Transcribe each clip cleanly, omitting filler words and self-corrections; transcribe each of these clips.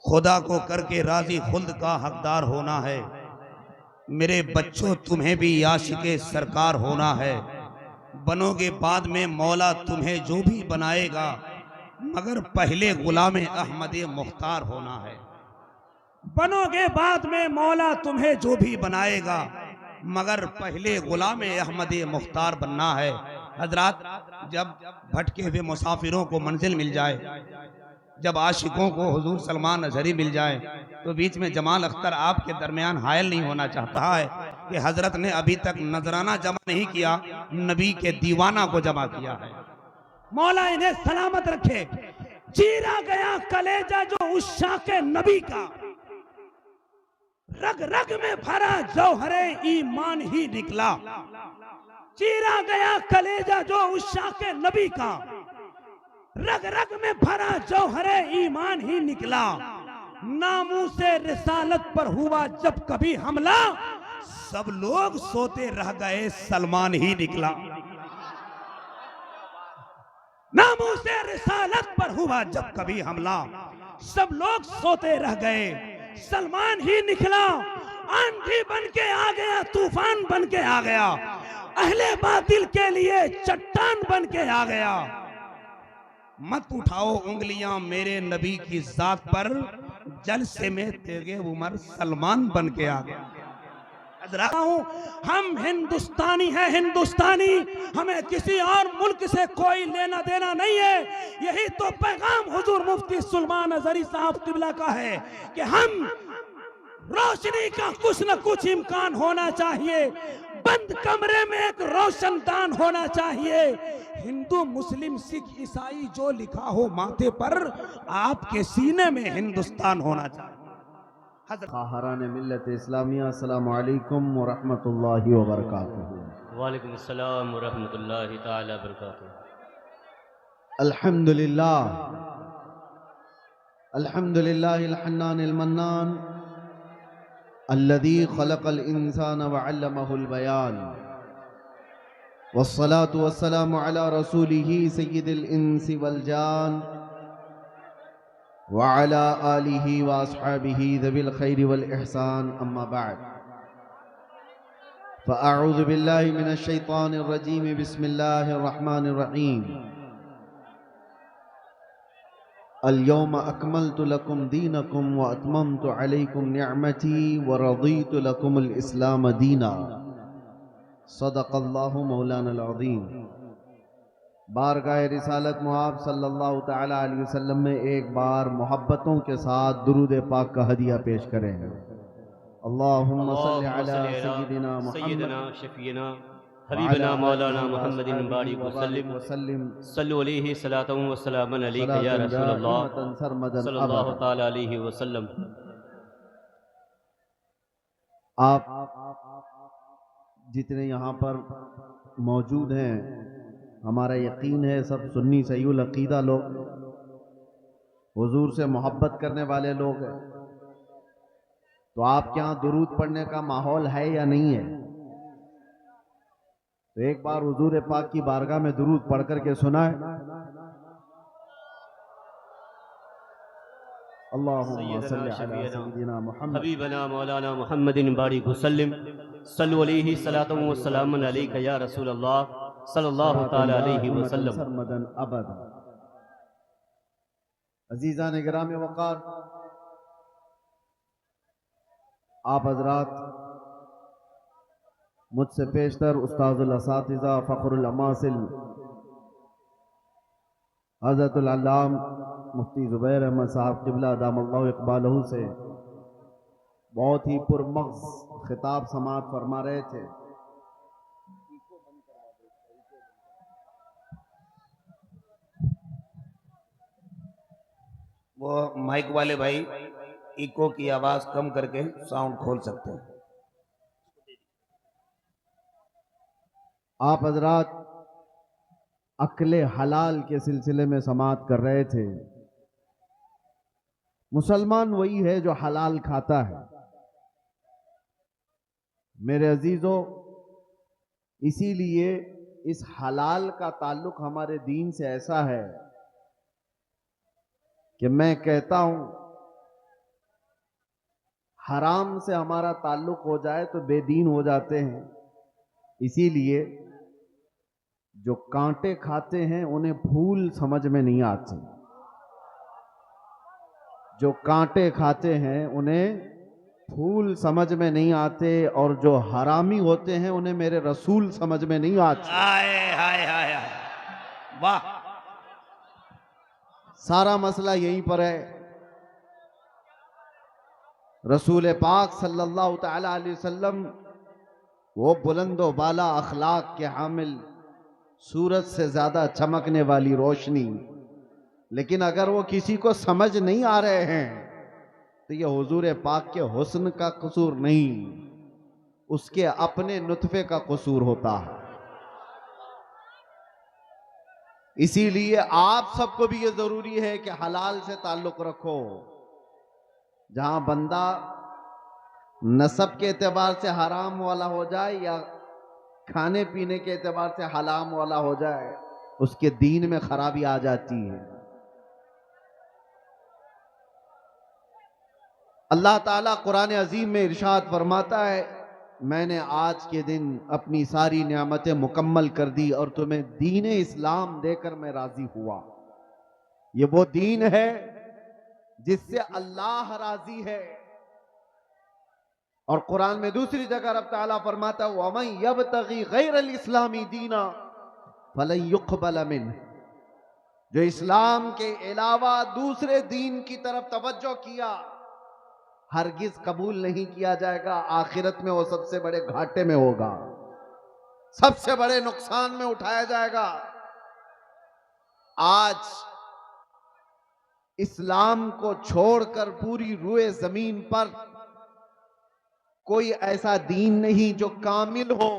खुदा को करके राजी खुल्द का हकदार होना है। मेरे बच्चों तुम्हें भी आशिके सरकार होना है। बनोगे बाद में मौला तुम्हें जो भी बनाएगा, मगर पहले गुलाम अहमद मुख्तार होना है। बनोगे बाद में मौला तुम्हें जो भी बनाएगा, मगर पहले गुलाम अहमद मुख्तार बनना है। हजरात, जब भटके हुए मुसाफिरों को मंजिल मिल जाए, जब आशिकों को हुजूर सलमान अजहरी मिल जाए, तो बीच में जमाल अख्तर आपके दरमियान हायल नहीं होना चाहता है कि हजरत ने अभी तक नजराना जमा नहीं किया, नबी के दीवाना को जमा किया है। मौला इन्हें सलामत रखे। चीरा गया कलेजा जो उस शाके नबी का, रग रग में भरा जौहरे ईमान ही निकला। चीरा गया कलेजा जो उस शाके नबी का, रग रग में भरा जौहरे ईमान ही निकला। नामू से रिसालत पर हुआ जब कभी हमला, सब लोग सोते रह गए सलमान ही निकला। नामू से रिसालत पर हुआ जब कभी हमला, सब लोग सोते रह गए सलमान ही निकला। आंधी बन के आ गया, तूफान बन के आ गया, अहले बातिल के लिए चट्टान बन के आ गया। मत उठाओ उंगलियां मेरे नबी की जात पर, जलसे में तेगे उमर सलमान बन के आ गया। हम हिंदुस्तानी हैं, हिंदुस्तानी, हमें किसी और मुल्क से कोई लेना देना नहीं है। यही तो पैगाम हुजूर मुफ्ती सुलेमान अजहरी साहब किबला का है कि हम रोशनी का कुछ न कुछ इम्कान होना चाहिए। बंद कमरे में एक रोशनदान होना चाहिए। हिंदू मुस्लिम सिख ईसाई जो लिखा हो माथे पर, आपके सीने में हिंदुस्तान होना चाहिए। खाहरान मिल्लत इस्लामिया, अस्सलामु अलैकुम व रहमतुल्लाहि व बरकातुहू। वालेकुम अस्सलाम व रहमतुल्लाहि ताला बरकातुहू। अल्हम्दुलिल्लाह, अल्हम्दुलिल्लाहिल हन्नानिल मन्नान, अल्लज़ी खलक़ल इंसान व अल्लमहुल बयान, वस्सलातु वस्सलामु अला रसूलिही सय्यिदिल इंसी वल जान, व अला आलिही व अस्हाबिही ज़विल खैरि वल इहसान, अम्मा बअद। फ़अऊज़ु बिल्लाहि मिनश शैतानिर रजीम, बिस्मिल्लाहिर रहमानिर रहीम। अल-यौम अकमलतु लकुम दीनकुम व अतममतु अलैकुम निअमती व रदीतु लकुमुल इस्लाम दीना। सदक़ल्लाहु मौलाना अज़ीम। बारगाह रिसालत मुआब सल्लल्लाहु तआला अलैहि वसल्लम में एक बार मोहब्बतों के साथ दुरूद पाक का हदिया पेश करें। अल्लाहुम्मा सल्लि अला सय्यिदिना मुहम्मद शफीना हबीबना मौलाना मुहम्मदिन बारिक वसल्लिम सल्लु अलैहि सलातन व सलामन अलैका या रसूलल्लाह सल्लल्लाहु तआला अलैहि वसल्लम। आप जितने यहाँ पर मौजूद हैं, हमारा यकीन है सब सुन्नी सहीउल अकीदा लोग, हुजूर से मोहब्बत करने वाले लोग हैं। तो आपके यहाँ दुरूद पढ़ने का माहौल है या नहीं है? तो एक बार हुजूर पाक की बारगाह में दुरूद पढ़ करके सुनाए। अल्लाहुम्मा सल्लि अला सय्यिदिना मुहम्मद हबीबना मौलाना मुहम्मदिन बारिक वसल्लिम सल्लु अलैहि सलातन व सलामन अलैका या रसूलल्लाह सल्लल्लाहु तआला अलैहि वसल्लम। सरमदन अबद। अजीज़ान गिराम वक़ार, आप हजरात मुझसे पेशतर उस्ताजुल असातिज़ा फ़ख्रुल अमासिल हज़रतुल अल्लाम मुफ्ती ज़ुबैर अहमद साहब क़िबला दामल्लाहु इक़बालहू से बहुत ही पुरमग़्ज़ खिताब समाअत फरमा रहे थे। वो माइक वाले भाई इको की आवाज कम करके साउंड खोल सकते हैं। आप हजरात अक्ले हलाल के सिलसिले में समाअत कर रहे थे। मुसलमान वही है जो हलाल खाता है। मेरे अजीजों, इसीलिए इस हलाल का ताल्लुक हमारे दीन से ऐसा है कि मैं कहता हूं हराम से हमारा ताल्लुक हो जाए तो बेदीन हो जाते हैं। इसीलिए जो कांटे खाते हैं उन्हें फूल समझ में नहीं आते, जो कांटे खाते हैं उन्हें फूल समझ में नहीं आते, और जो हरामी होते हैं उन्हें मेरे रसूल समझ में नहीं आते। हाय हाय हाय हाय, वाह। सारा मसला यहीं पर है। रसूल पाक सल्लल्लाहु ताला अलैहि वसल्लम वो बुलंदो बाला अखलाक के हामिल, सूरज से ज्यादा चमकने वाली रोशनी, लेकिन अगर वो किसी को समझ नहीं आ रहे हैं तो ये हुजूर पाक के हुस्न का कसूर नहीं, उसके अपने नुतफे का कसूर होता है। इसीलिए आप सबको भी ये जरूरी है कि हलाल से ताल्लुक रखो। जहां बंदा नसब के एतबार से हराम वाला हो जाए या खाने पीने के एतबार से हराम वाला हो जाए, उसके दीन में खराबी आ जाती है। अल्लाह ताला कुरान अजीम में इरशाद फरमाता है, मैंने आज के दिन अपनी सारी नियामतें मुकम्मल कर दी और तुम्हें दीन इस्लाम देकर मैं राजी हुआ। ये वो दीन है जिससे अल्लाह राजी है। और कुरान में दूसरी जगह रब ताला फरमाता है, वमन यब्तगी गैरल इस्लामी दीना फलन युक़बल मिन्हु, जो इस्लाम के अलावा दूसरे दीन की तरफ तवज्जो किया हरगिज कबूल नहीं किया जाएगा। आखिरत में वो सबसे बड़े घाटे में होगा, सबसे बड़े नुकसान में उठाया जाएगा। आज इस्लाम को छोड़कर पूरी रूए जमीन पर कोई ऐसा दीन नहीं जो कामिल हो,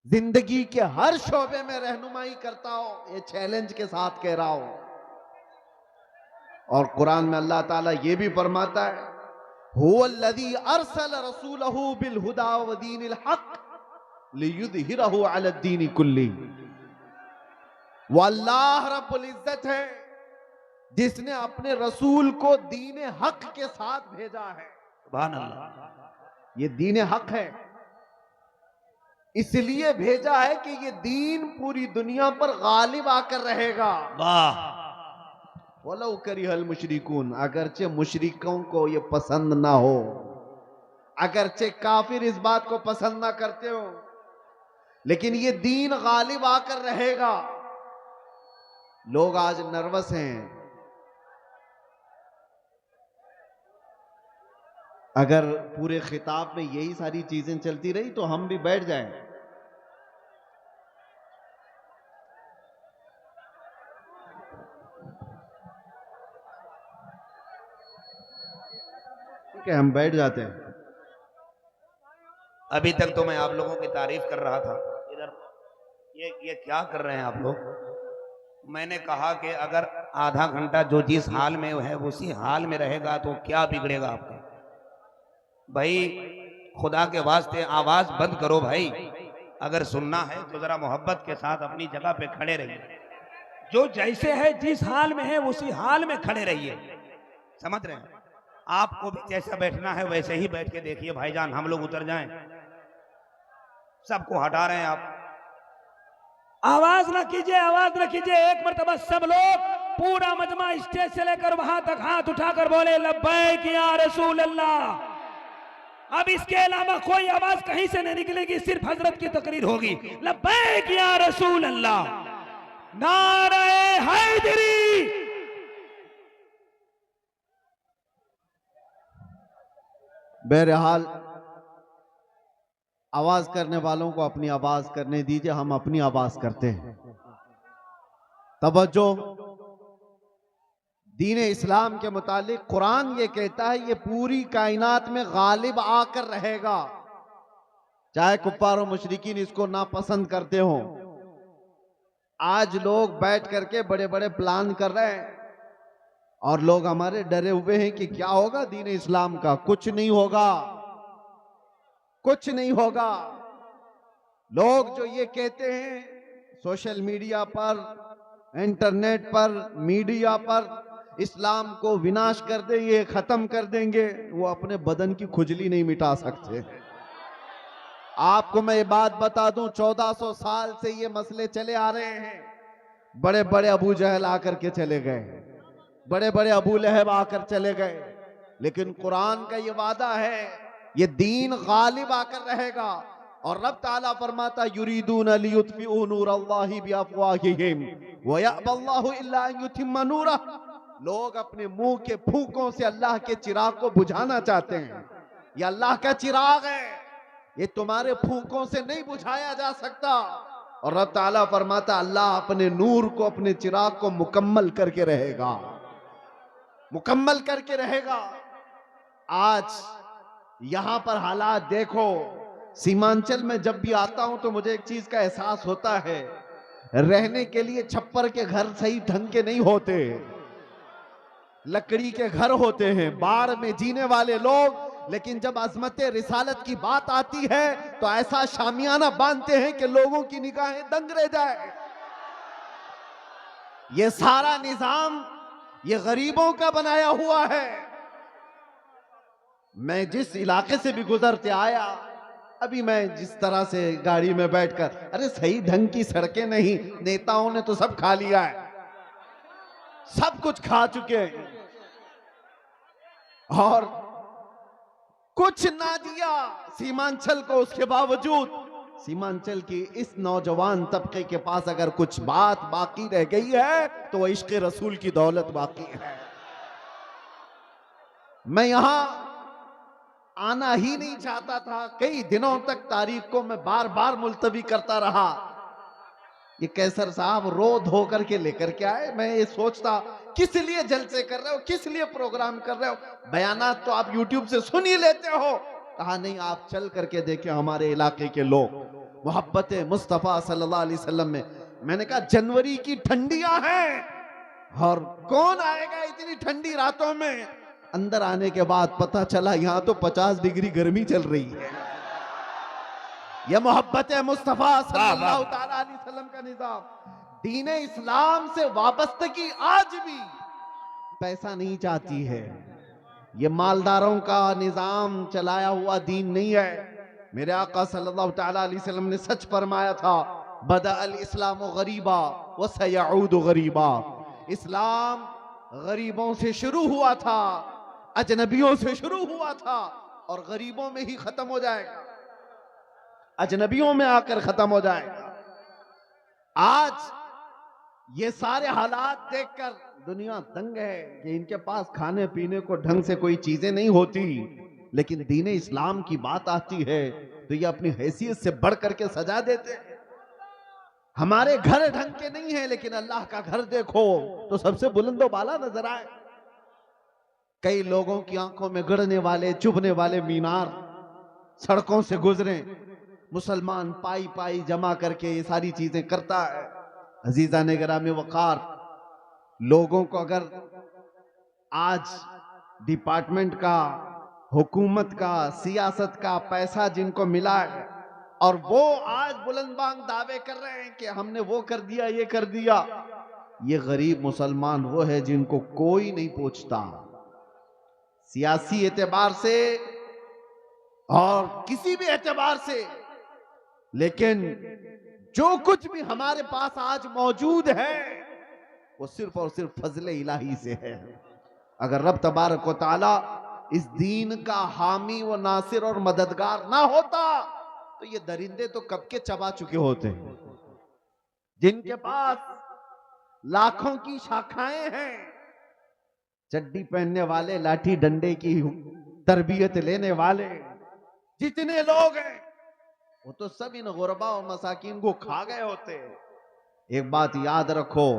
जिंदगी के हर शोबे में रहनुमाई करता हो। ये चैलेंज के साथ कह रहा हूं। और कुरान में अल्लाह ताला ये भी फरमाता है, हुवल्लज़ी अरसल रसूलहू बिल हुदा व दीनिल हक लियुज़हिरहू अला दीनि कुल्ली। वो अल्लाह रब्बुल इज्जत है जिसने अपने रसूल को दीन हक के साथ भेजा है। सुभान अल्लाह। ये दीन हक है, इसलिए भेजा है कि ये दीन पूरी दुनिया पर गालिब आकर रहेगा। वाह। वलौ करिहल मुशरिकून, अगरचे मुशरिकों को ये पसंद ना हो, अगरचे काफिर इस बात को पसंद ना करते हो, लेकिन ये दीन गालिब आकर रहेगा। लोग आज नर्वस हैं। अगर पूरे खिताब में यही सारी चीजें चलती रही तो हम भी बैठ जाएं। ठीक है, हम बैठ जाते हैं। अभी तक तो मैं आप लोगों की तारीफ कर रहा था। इधर ये क्या कर रहे हैं आप लोग? मैंने कहा कि अगर आधा घंटा जो जिस हाल में है उसी हाल में रहेगा तो क्या बिगड़ेगा आपका? भाई खुदा के वास्ते आवाज बंद करो भाई। अगर सुनना है तो जरा मोहब्बत के साथ अपनी जगह पे खड़े रहिए। जो जैसे है जिस हाल में है उसी हाल में खड़े रहिए। समझ रहे हैं? आपको भी जैसा बैठना है वैसे ही बैठ के देखिए भाईजान। हम लोग उतर जाएं। सबको हटा रहे हैं आप। आवाज ना कीजिए, आवाज ना कीजिए। एक मरतबा सब लोग पूरा मजमा स्टेज से लेकर वहां तक हाथ उठाकर बोले लब्बैक या रसूल अल्लाह। अब इसके अलावा कोई आवाज कहीं से नहीं निकलेगी, सिर्फ हजरत की तकरीर होगी। लब्बैक या रसूल अल्लाह, नारे हैदरी। बहरहाल आवाज करने वालों को अपनी आवाज करने दीजिए, हम अपनी आवाज करते हैं। तवज्जो, दीन इस्लाम के मुतालिक कुरान ये कहता है ये पूरी कायनात में गालिब आकर रहेगा, चाहे कुफ्फार और मुशरिकीन इसको नापसंद करते हो। आज लोग बैठ करके बड़े बड़े प्लान कर रहे हैं और लोग हमारे डरे हुए हैं कि क्या होगा दीन इस्लाम का। कुछ नहीं होगा, कुछ नहीं होगा। लोग जो ये कहते हैं सोशल मीडिया पर, इंटरनेट पर, मीडिया पर, इस्लाम को विनाश कर देंगे, खत्म कर देंगे, वो अपने बदन की खुजली नहीं मिटा सकते। आपको मैं ये बात बता दूं, 1400 साल से ये मसले चले आ रहे हैं। बड़े बड़े अबू जहल आकर के चले गए, बड़े बड़े अबू लहब आकर चले गए, लेकिन कुरान का ये वादा है, ये दीन गालिब आकर रहेगा। और रब ताला फरमाता युरीदून लियुत्फिऊ नूरल्लाहि बिअफ़वाहिहिम व यअबल्लाहु इल्ला अन युतिम्मा नूरह। लोग अपने मुंह के फूंकों से अल्लाह के चिराग को बुझाना चाहते हैं। ये अल्लाह का चिराग है, ये तुम्हारे फूंकों से नहीं बुझाया जा सकता। और रब ताला फरमाता अल्लाह अपने नूर को, अपने चिराग को मुकम्मल करके रहेगा, मुकम्मल करके रहेगा। आज यहां पर हालात देखो, सीमांचल में जब भी आता हूं तो मुझे एक चीज का एहसास होता है, रहने के लिए छप्पर के घर सही ढंग के नहीं होते, लकड़ी के घर होते हैं, बाढ़ में जीने वाले लोग। लेकिन जब अजमत रिसालत की बात आती है तो ऐसा शामियाना बांधते हैं कि लोगों की निगाहें दंग रह जाए। ये सारा निजाम ये गरीबों का बनाया हुआ है। मैं जिस इलाके से भी गुजरते आया, अभी मैं जिस तरह से गाड़ी में बैठकर, अरे सही ढंग की सड़कें नहीं, नेताओं ने तो सब खा लिया है, सब कुछ खा चुके हैं और कुछ ना दिया सीमांचल को। उसके बावजूद सीमांचल की इस नौजवान तबके के पास अगर कुछ बात बाकी रह गई है तो वह इश्क रसूल की दौलत बाकी है। मैं यहां आना ही नहीं चाहता था, कई दिनों तक तारीख को मैं बार बार मुलतवी करता रहा। ये कैसर साहब रो धो करके लेकर के आए, मैं ये सोचता किस लिए जलसे कर रहे हो, किस लिए प्रोग्राम कर रहे हो, बयानात तो आप यूट्यूब से सुन ही लेते हो। कहा नहीं, आप चल करके देखें हमारे इलाके के लोग मोहब्बत मुस्तफ़ा सल्लल्लाहु अलैहि वसल्लम में। मैंने कहा जनवरी की ठंडियां हैं और कौन आएगा इतनी ठंडी रातों में। अंदर आने के बाद पता चला यहां तो 50 डिग्री गर्मी चल रही है। यह मोहब्बत मुस्तफ़ा सल्लल्लाहु अलैहि वसल्लम का निजाम, दीन इस्लाम से वाबस्तगी आज भी पैसा नहीं चाहती है। ये मालदारों का निजाम चलाया हुआ दीन नहीं है। मेरे आका सल्लल्लाहु अलैहि वसल्लम ने सच फरमाया था, बदा अल इस्लाम गरीबा व सयऊद गरीबा। इस्लाम गरीबों से शुरू हुआ था, अजनबियों से शुरू हुआ था और गरीबों में ही खत्म हो जाएगा, अजनबियों में आकर खत्म हो जाएगा। आज ये सारे हालात देखकर दुनिया दंग है कि इनके पास खाने पीने को ढंग से कोई चीजें नहीं होती, लेकिन दीन इस्लाम की बात आती है तो ये अपनी हैसियत से बढ़ करके सजा देते हैं। हमारे घर ढंग के नहीं है, लेकिन अल्लाह का घर देखो तो सबसे बुलंदो बाला नजर आए। कई लोगों की आंखों में गड़ने वाले, चुभने वाले मीनार सड़कों से गुजरे, मुसलमान पाई पाई जमा करके ये सारी चीजें करता है। अजीजा ने गिरामी वकार, लोगों को अगर आज डिपार्टमेंट का, हुकूमत का, सियासत का पैसा जिनको मिला है और वो आज बुलंदबांग दावे कर रहे हैं कि हमने वो कर दिया, ये कर दिया, ये गरीब मुसलमान वो है जिनको कोई नहीं पूछता सियासी एतबार से और किसी भी एतबार से। लेकिन जो कुछ भी हमारे पास आज मौजूद है वो सिर्फ और सिर्फ फजले इलाही से है। अगर रब तबारक व तआला इस दीन का हामी व नासिर और मददगार ना होता तो ये दरिंदे तो कब के चबा चुके होते हैं। जिनके पास लाखों की शाखाएं हैं, चड्डी पहनने वाले, लाठी डंडे की तरबियत लेने वाले जितने लोग हैं, वो तो सब इन गुरबा और मसाकिन को खा गए होते। एक बात याद रखो,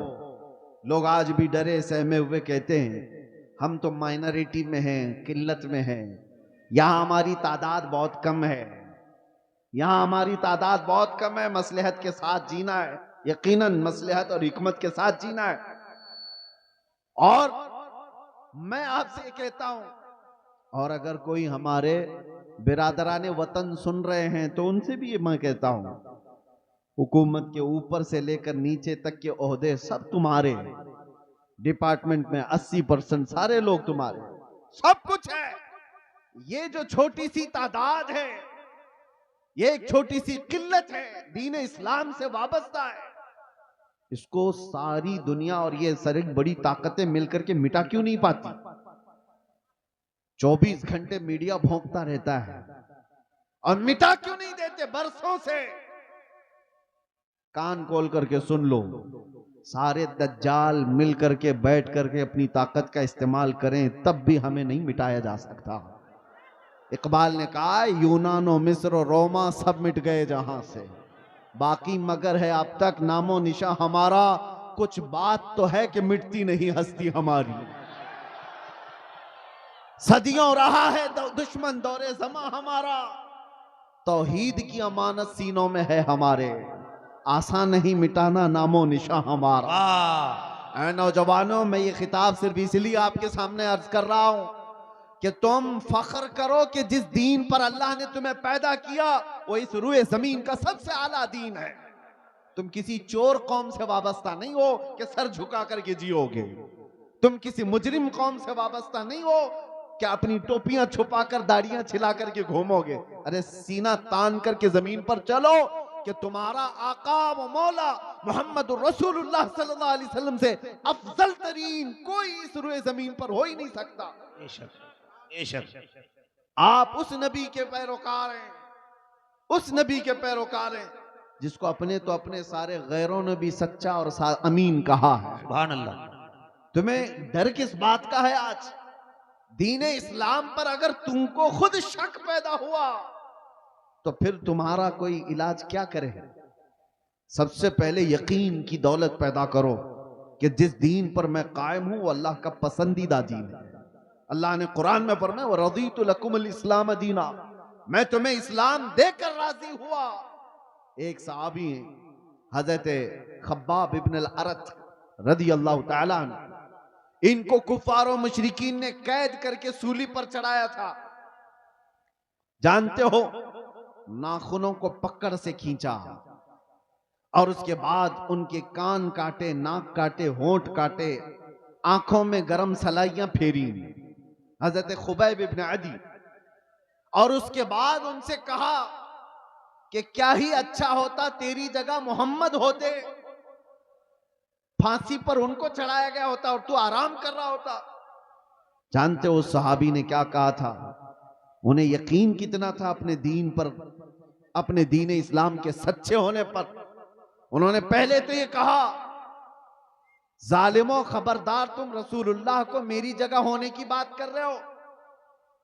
लोग आज भी डरे सहमे हुए कहते हैं हम तो माइनॉरिटी में हैं, किल्लत में हैं, यहां हमारी तादाद बहुत कम है, यहां हमारी तादाद बहुत कम है, मसलहत के साथ जीना है, यकीनन मसलहत और हिकमत के साथ जीना है। और मैं आपसे कहता हूं, और अगर कोई हमारे बिरादराने वतन सुन रहे हैं तो उनसे भी मैं कहता हूं, हुकूमत के ऊपर से लेकर नीचे तक के ओहदे सब तुम्हारे, डिपार्टमेंट में 80% सारे लोग तुम्हारे, सब कुछ है। ये जो छोटी सी तादाद है, ये एक छोटी सी किल्लत है, दीन इस्लाम से वाबस्ता है। इसको सारी दुनिया और ये सारी बड़ी ताकतें मिलकर के मिटा क्यों नहीं पाती? 24 घंटे मीडिया भौंकता रहता है और मिटा क्यों नहीं देते बरसों से? कान खोल करके सुन लो, सारे दज्जाल मिल करके बैठ करके अपनी ताकत का इस्तेमाल करें तब भी हमें नहीं मिटाया जा सकता। इकबाल ने कहा यूनानो मिस्र और रोमा सब मिट गए जहां से, बाकी मगर है अब तक नामो निशा हमारा। कुछ बात तो है कि मिटती नहीं हस्ती हमारी। सदियों रहा है दुश्मन दौरे जमा हमारा, तौहीद की अमानत सीनों में है हमारे, आसान नहीं मिटाना नामो निशा हमारा। ऐ नौजवानों, मैं ये खिताब सिर्फ इसलिए आपके सामने अर्ज कर रहा हूं कि तुम फख्र करो कि जिस दीन पर अल्लाह ने तुम्हें पैदा किया वो इस रुए जमीन का सबसे आला दीन है। तुम किसी चोर कौम से वाबस्ता नहीं हो कि सर झुका करके जियोगे। तुम किसी मुजरिम कौम से वाबस्ता नहीं हो कि अपनी टोपियां छुपाकर दाढ़ियां छिला करके घूमोगे। अरे सीना तान करके जमीन पर चलो कि तुम्हारा आका व मौला मोहम्मद रसूलुल्लाह सल्लल्लाहु अलैहि वसल्लम से अफजल तरीन कोई इस रुए जमीन पर हो ही नहीं सकता। आप उस नबी के पैरोकार हैं, उस नबी के पैरोकार हैं जिसको अपने तो अपने सारे गैरों ने भी सच्चा और अमीन कहा है। सुभान अल्लाह। तुम्हें डर किस बात का है? आज दीन इस्लाम पर अगर तुमको खुद शक पैदा हुआ तो फिर तुम्हारा कोई इलाज क्या करे? सबसे पहले यकीन की दौलत पैदा करो कि जिस दीन पर मैं कायम हूं वो अल्लाह का पसंदीदा दीन है। अल्लाह ने कुरान में फरमाया व रज़ीतु लकुमुल इस्लाम दीना, मैं तुम्हें इस्लाम देकर राजी हुआ। एक सहाबी हैं हजरत खब्बाब इब्न अल-अरत रदी अल्लाह तआला अन्हु, इनको कुफारों मुशरिकीन ने कैद करके सूली पर चढ़ाया था। जानते हो, नाखूनों को पकड़ से खींचा और उसके बाद उनके कान काटे, नाक काटे, होंठ काटे, आंखों में गरम सलाइयां फेरी हजरत खुबैब इब्न अदी, और उसके बाद उनसे कहा कि क्या ही अच्छा होता तेरी जगह मोहम्मद होते, फांसी पर उनको चढ़ाया गया होता और तू आराम कर रहा होता। जानते हो उस सहाबी ने क्या कहा था? उन्हें यकीन कितना था अपने दीन पर, अपने दीन इस्लाम के सच्चे होने पर। उन्होंने पहले तो ये कहा जालिमों खबरदार, तुम रसूलुल्लाह को मेरी जगह होने की बात कर रहे हो।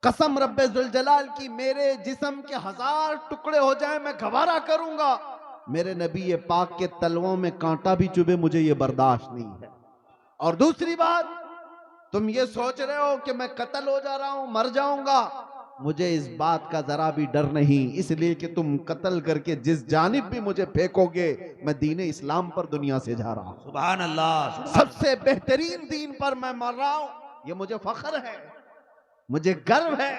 कसम रब्बे जुल जलाल की, मेरे जिस्म के 1000 टुकड़े हो जाए मैं गवारा करूंगा, मेरे नबी ये पाक के तलवों में कांटा भी चुभे मुझे ये बर्दाश्त नहीं है। और दूसरी बात, तुम ये सोच रहे हो कि मैं कत्ल हो जा रहा हूं, मर जाऊंगा, मुझे इस बात का जरा भी डर नहीं, इसलिए कि तुम कत्ल करके जिस जानिब भी मुझे फेंकोगे मैं दीन इस्लाम पर दुनिया से जा रहा हूं। सुभान अल्लाह। सबसे बेहतरीन दीन पर मैं मर रहा हूं, ये मुझे फख्र है, मुझे गर्व है।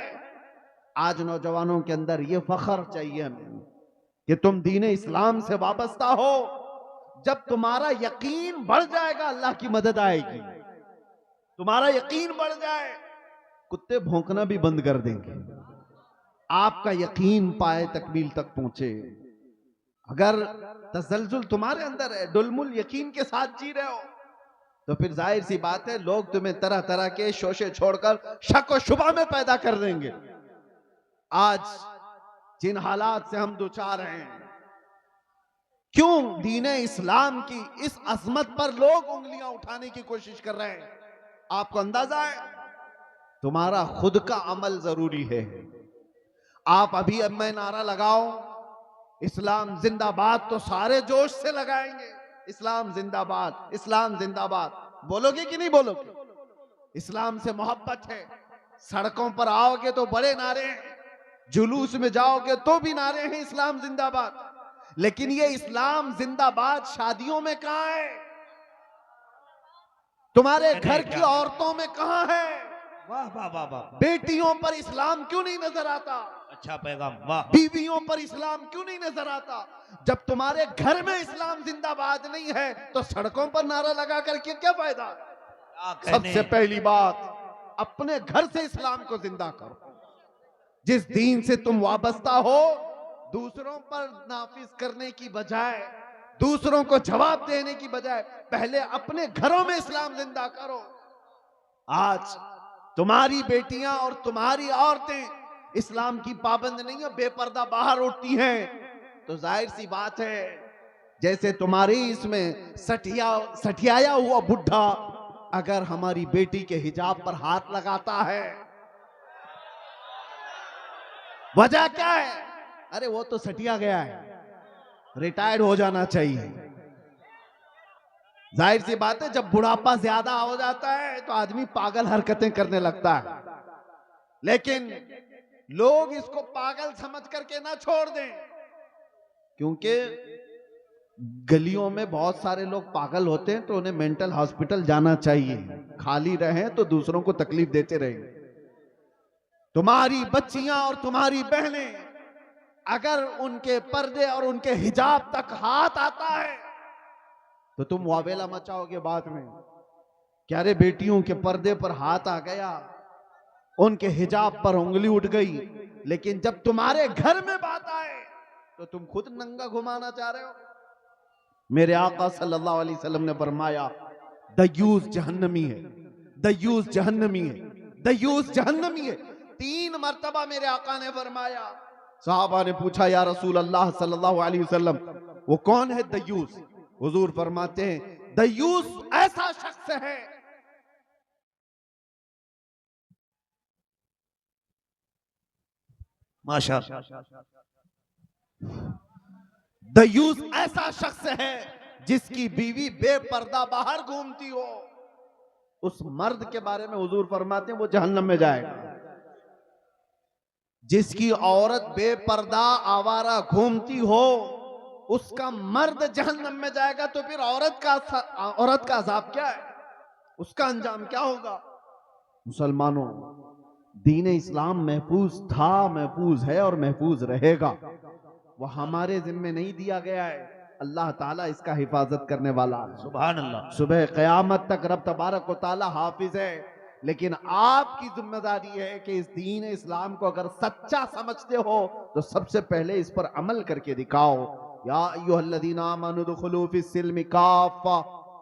आज नौजवानों के अंदर ये फख्र चाहिए हमें कि तुम दीन इस्लाम से वाबस्ता हो। जब तुम्हारा यकीन बढ़ जाएगा अल्लाह की मदद आएगी। तुम्हारा यकीन बढ़ जाए, कुत्ते भौंकना भी बंद कर देंगे। आपका यकीन पाए तकमील तक पहुंचे। अगर तसलजुल तुम्हारे अंदर है, डुलमुल यकीन के साथ जी रहे हो, तो फिर जाहिर सी बात है लोग तुम्हें तरह तरह के शोशे छोड़कर शक और शुबा में पैदा कर देंगे। आज जिन हालात से हम दुचार हैं, क्यों दीन इस्लाम की इस अजमत पर लोग उंगलियां उठाने की कोशिश कर रहे हैं? आपको अंदाजा है? तुम्हारा खुद का अमल जरूरी है। आप अभी अब मैं नारा लगाओ इस्लाम जिंदाबाद तो सारे जोश से लगाएंगे, इस्लाम जिंदाबाद, इस्लाम जिंदाबाद। बोलोगे कि नहीं बोलोगे? इस्लाम से मोहब्बत है। सड़कों पर आओगे तो बड़े नारे हैं, जुलूस में जाओगे तो भी नारे हैं इस्लाम जिंदाबाद। लेकिन ये इस्लाम जिंदाबाद शादियों में कहां है? तुम्हारे घर की औरतों में कहां है? वाह वाह वाह वाह। बेटियों पर इस्लाम क्यों नहीं नजर आता? अच्छा पैगाम, वाह। बीवियों पर इस्लाम क्यों नहीं नजर आता? जब तुम्हारे घर में इस्लाम जिंदाबाद नहीं है तो सड़कों पर नारा लगा करके क्या फायदा? सबसे पहली बात, अपने घर से इस्लाम को जिंदा करो। जिस दीन से तुम वाबस्ता हो, दूसरों पर नाफिज करने की बजाय, दूसरों को जवाब देने की बजाय, पहले अपने घरों में इस्लाम जिंदा करो। आज तुम्हारी बेटियां और तुम्हारी औरतें इस्लाम की पाबंद नहीं है, बेपर्दा बाहर उठती हैं, तो जाहिर सी बात है जैसे तुम्हारी इसमें सठियाया हुआ बुढ़ा अगर हमारी बेटी के हिजाब पर हाथ लगाता है, वजह क्या है? अरे वो तो सटिया गया है, रिटायर्ड हो जाना चाहिए। जाहिर सी बात है, जब बुढ़ापा ज्यादा हो जाता है तो आदमी पागल हरकतें करने लगता है। लेकिन लोग इसको पागल समझ करके ना छोड़ दें, क्योंकि गलियों में बहुत सारे लोग पागल होते हैं, तो उन्हें मेंटल हॉस्पिटल जाना चाहिए। खाली रहें तो दूसरों को तकलीफ देते रहें। तुम्हारी बच्चियां और तुम्हारी बहनें अगर उनके पर्दे और उनके हिजाब तक हाथ आता है तो तुम वावेला मचाओगे बाद में। क्या रे, बेटियों के पर्दे पर हाथ आ गया, उनके हिजाब पर उंगली उठ गई, लेकिन जब तुम्हारे घर में बात आए तो तुम खुद नंगा घुमाना चाह रहे हो। मेरे आका सल्लल्लाहु अलैहि वसल्लम ने फरमाया, दयूस जहन्नमी है, दयूस जहन्नमी है, दयूस जहन्नमी है। 3 मर्तबा मेरे आका ने फरमाया। साहबा ने पूछा, या रसूल अल्लाह सल्लल्लाहु अलैहि वसल्लम, वो कौन है दयूस? हुजूर फरमाते हैं, दयूस ऐसा शख्स है माशा दयूस ऐसा शख्स है जिसकी बीवी बेपर्दा बाहर घूमती हो। उस मर्द के बारे में हुजूर फरमाते हैं वो जहन्नम में जाएगा। जिसकी औरत बेपर्दा आवारा घूमती हो, उसका मर्द जहन्नम में जाएगा। तो फिर औरत का अजाब क्या है, उसका अंजाम क्या होगा? मुसलमानों, दीन इस्लाम महफूज था, महफूज है और महफूज रहेगा। वह हमारे जिम्मे नहीं दिया गया है, अल्लाह ताला इसका हिफाजत करने वाला है। सुभान अल्लाह। सुबह क़यामत तक रब तबारक व ताला हाफिज है। लेकिन आपकी जिम्मेदारी है कि इस दीन इस्लाम को अगर सच्चा समझते हो तो सबसे पहले इस पर अमल करके दिखाओ। या अय्युहल्लज़ीना आमनू दुखुलू फिस्सिल्मि काफ़ा,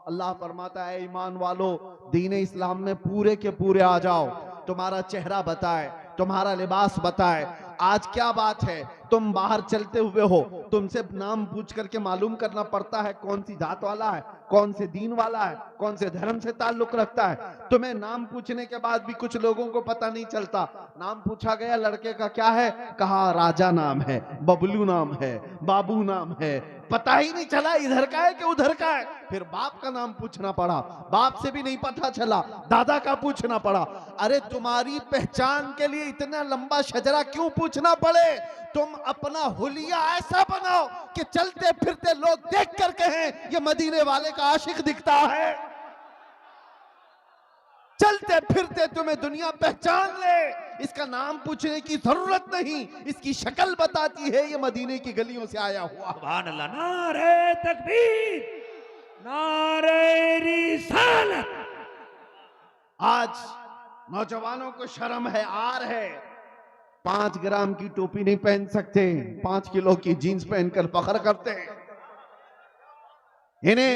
अल्लाह फरमाता है ईमान वालो, दीन इस्लाम में पूरे के पूरे आ जाओ। तुम्हारा चेहरा बताए, तुम्हारा लिबास बताए। आज क्या बात है, तुम बाहर चलते हुए हो, तुमसे नाम पूछ करके मालूम करना पड़ता है कौन सी जात वाला है, कौन से दीन वाला है, कौन से धर्म से ताल्लुक रखता है। तुम्हें नाम पूछने के बाद भी कुछ लोगों को पता नहीं चलता। नाम पूछा गया, लड़के का क्या है, कहा राजा नाम है, बबलू नाम है, बाबू नाम है, पता ही नहीं चला इधर का है कि उधर का है। फिर बाप का नाम पूछना पड़ा, बाप से भी नहीं पता चला, दादा का पूछना पड़ा। अरे तुम्हारी पहचान के लिए इतना लंबा शजरा क्यों पूछना पड़े? तुम अपना हुलिया ऐसा बनाओ कि चलते फिरते लोग देख कर कहें ये मदीने वाले का आशिक दिखता है। चलते फिरते तुम्हें दुनिया पहचान ले, इसका नाम पूछने की जरूरत नहीं, इसकी शक्ल बताती है ये मदीने की गलियों से आया हुआ। सुभान अल्लाह। नारे तकबीर, नारे रिसालत। आज नौजवानों को शर्म है, आर है, 5 ग्राम की टोपी नहीं पहन सकते, 5 किलो की जीन्स पहनकर फख्र करते हैं। इन्हें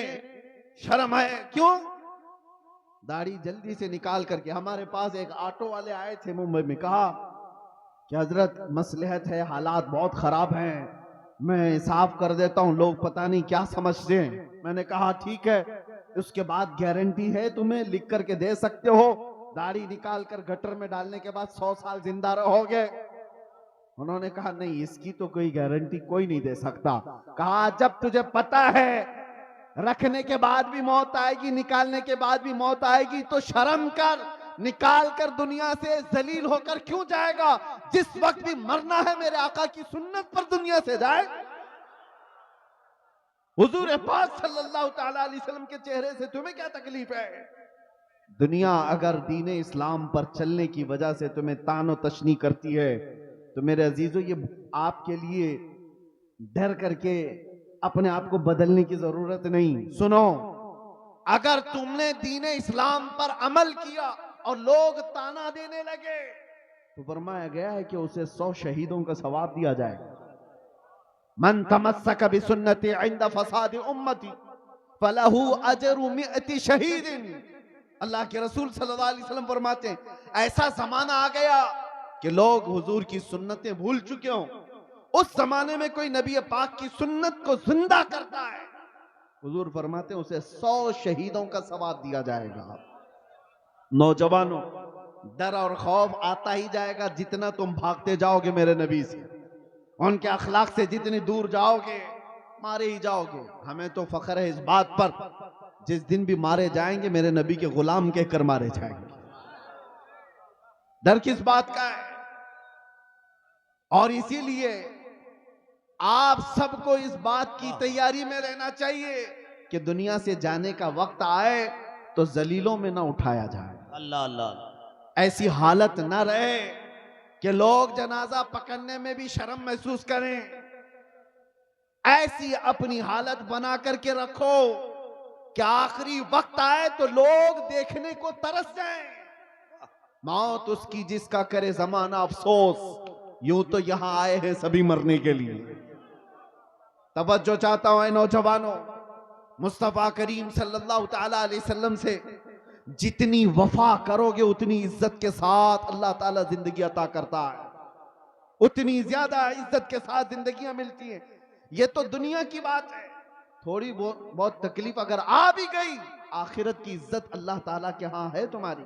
शर्म है, क्यों? दाढ़ी जल्दी से निकाल करके। हमारे पास एक ऑटो वाले आए थे मुंबई में, कहा कि हजरत मसलहत है, हालात बहुत खराब हैं, मैं साफ कर देता हूं, लोग पता नहीं क्या समझते हैं। मैंने कहा ठीक है, उसके बाद गारंटी है, तुम्हें लिख करके दे सकते हो, दाढ़ी निकाल कर गटर में डालने के बाद 100 साल जिंदा रहोगे। उन्होंने कहा नहीं, इसकी तो कोई गारंटी कोई नहीं दे सकता। कहा जब तुझे पता है रखने के बाद भी मौत आएगी, निकालने के बाद भी मौत आएगी, तो शर्म कर, निकाल कर दुनिया से जलील होकर क्यों जाएगा? जिस वक्त भी मरना है मेरे आका की सुन्नत पर दुनिया से जाए। हुजूर पाक सल्लल्लाहु ताला अलैहि वसल्लम के चेहरे से तुम्हें क्या तकलीफ है? दुनिया अगर दीन इस्लाम पर चलने की वजह से तुम्हें तानो तशनी करती है तो मेरे अजीजों, ये आपके लिए डर करके अपने आप को बदलने की जरूरत नहीं। सुनो, अगर तुमने दीन इस्लाम पर अमल किया और लोग ताना देने लगे तो फरमाया गया है कि उसे 100 शहीदों का सवाब दिया जाएगा। मन तमस्सक बिसुन्नती इंद फसाद उम्मती फलहू अजरु मिअती शहीदिन। अल्लाह के रसूल सल्लल्लाहु अलैहि वसल्लम फरमाते हैं, ऐसा जमाना आ गया कि लोग हुजूर की सुन्नतें भूल चुके हों। उस जमाने में कोई नबी पाक की सुन्नत को जिंदा करता है, हुजूर फरमाते हैं उसे 100 शहीदों का सवाब दिया जाएगा। नौजवानों, डर और खौफ आता ही जाएगा जितना तुम भागते जाओगे मेरे नबी से, उनके अखलाक से जितनी दूर जाओगे मारे ही जाओगे। हमें तो फख्र है इस बात पर, जिस दिन भी मारे जाएंगे मेरे नबी के गुलाम कहकर मारे जाएंगे। डर किस बात का है? और इसीलिए आप सबको इस बात की तैयारी में रहना चाहिए कि दुनिया से जाने का वक्त आए तो जलीलों में ना उठाया जाए। अल्लाह अल्लाह। ऐसी हालत ना रहे कि लोग जनाजा पकड़ने में भी शर्म महसूस करें। ऐसी अपनी हालत बना करके रखो कि आखिरी वक्त आए तो लोग देखने को तरस जाएं। मौत उसकी जिसका करे जमाना अफसोस, यूं तो यहां आए हैं सभी मरने के लिए। तवज्जो चाहता हूं नौजवानों, मुस्तफा करीम सल्लल्लाहु ताला अलैहि वसल्लम से जितनी वफा करोगे उतनी इज्जत के साथ अल्लाह ताला जिंदगी अता करता है, उतनी ज्यादा इज्जत के साथ जिंदगियां मिलती हैं। ये तो दुनिया की बात है, थोड़ी बहुत तकलीफ अगर आ भी गई, आखिरत की इज्जत अल्लाह ताला के यहां है तुम्हारी।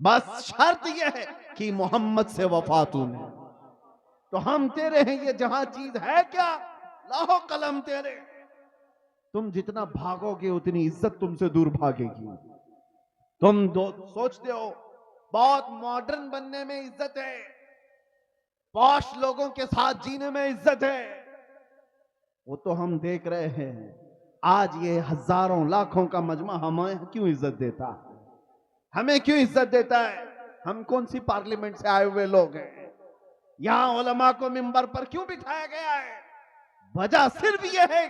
बस शर्त यह है कि मोहम्मद से वफा तूने, तो हम तेरे हैं, ये जहां चीज है क्या लाहो कलम तेरे। तुम जितना भागोगे उतनी इज्जत तुमसे दूर भागेगी। तुम सोचते हो बहुत मॉडर्न बनने में इज्जत है, पॉश लोगों के साथ जीने में इज्जत है, वो तो हम देख रहे हैं। आज ये हजारों लाखों का मजमा हमें क्यों इज्जत देता है? हमें क्यों इज्जत देता है? हम कौन सी पार्लियामेंट से आए हुए लोग हैं? यहां उलमा को मिंबर पर क्यों बिठाया गया है? वजह सिर्फ यह है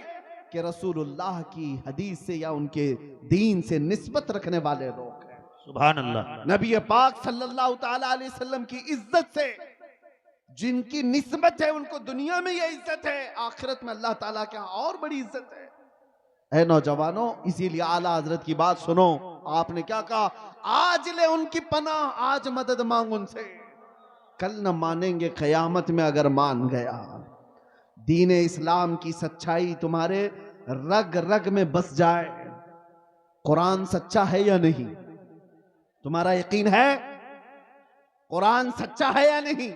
कि रसूलुल्लाह की हदीस से या उनके दीन से निस्बत रखने वाले लोग हैं। सुभान अल्लाह। नबी पाक सल्लल्लाहु ताला अलैहि वसल्लम की इज्जत से जिनकी निस्बत है उनको दुनिया में यह इज्जत है, आखिरत में अल्लाह ताला के यहाँ और बड़ी इज्जत है। नौजवानों, इसीलिए आला हजरत की बात सुनो। आपने क्या कहा? आज ले उनकी पनाह, आज मदद मांग उनसे, कल न मानेंगे कयामत में अगर मान गया। दीन इस्लाम की सच्चाई तुम्हारे रग रग में बस जाए। कुरान सच्चा है या नहीं? तुम्हारा यकीन है कुरान सच्चा है या नहीं?